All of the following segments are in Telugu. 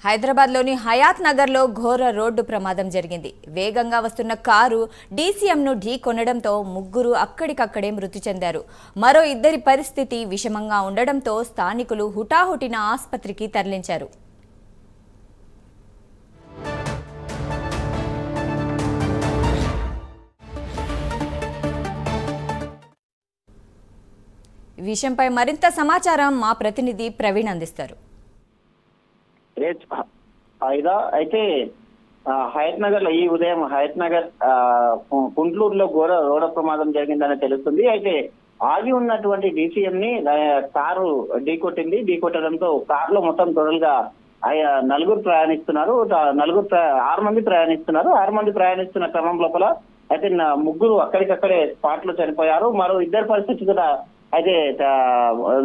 హైదరాబాద్లోని హయాత్ నగర్లో ఘోర రోడ్డు ప్రమాదం జరిగింది. వేగంగా వస్తున్న కారు డీసీఎంను ఢీకొనడంతో ముగ్గురు అక్కడికక్కడే మృతి చెందారు. మరో ఇద్దరి పరిస్థితి విషమంగా ఉండడంతో స్థానికులు హుటాహుటిన ఆసుపత్రికి తరలించారు. ఈ విషయంపై మరింత సమాచారం మా ప్రతినిధి ప్రవీణ్ అందిస్తారు. అయితే హయత్ నగర్ లో ఈ ఉదయం హయత్ నగర్ కుంట్లూరులో ఘోర రోడ్డు ప్రమాదం జరిగిందని తెలుస్తుంది. అయితే ఆగి ఉన్నటువంటి డీసీఎం ని కారు ఢీకొట్టడంతో కారులో మొత్తం టోటల్గా నలుగురు ప్రయాణిస్తున్నారు. 6 మంది ప్రయాణిస్తున్నారు. 6 మంది ప్రయాణిస్తున్న క్రమం లోపల అయితే ముగ్గురు అక్కడికక్కడే స్పాట్ లో చనిపోయారు. మరో ఇద్దరి పరిస్థితి కూడా అయితే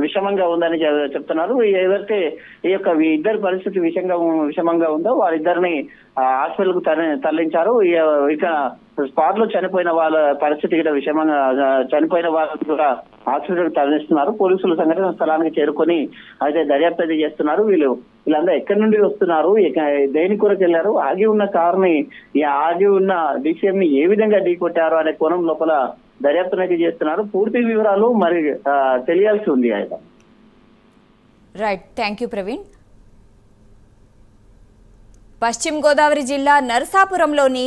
విషమంగా ఉందని చెప్తున్నారు. ఎవరైతే ఈ యొక్క ఇద్దరి పరిస్థితి విషమంగా ఉందో వారిద్దరిని హాస్పిటల్ కు తరలించారు. ఇక స్పాట్ లో చనిపోయిన వాళ్ళ పరిస్థితి కూడా విషమంగా చనిపోయిన వాళ్ళని కూడా హాస్పిటల్ కు తరలిస్తున్నారు. పోలీసులు సంఘటన స్థలానికి చేరుకొని అయితే దర్యాప్తు చేస్తున్నారు. వీళ్ళందరూ ఎక్కడి నుండి వస్తున్నారు, దేని కొరకు వెళ్ళారు, ఆగి ఉన్న కారుని ఆగి ఉన్న డీసీఎం ని ఏ విధంగా ఢీకొట్టారు అనే కోణం లోపల దర్యాప్తు అనేది చేస్తున్నారు. పూర్తి వివరాలు మరి తెలియాల్సి ఉంది. ఆయన రైట్, థ్యాంక్ యూ ప్రవీణ్. పశ్చిమ గోదావరి జిల్లా నరసాపురంలోని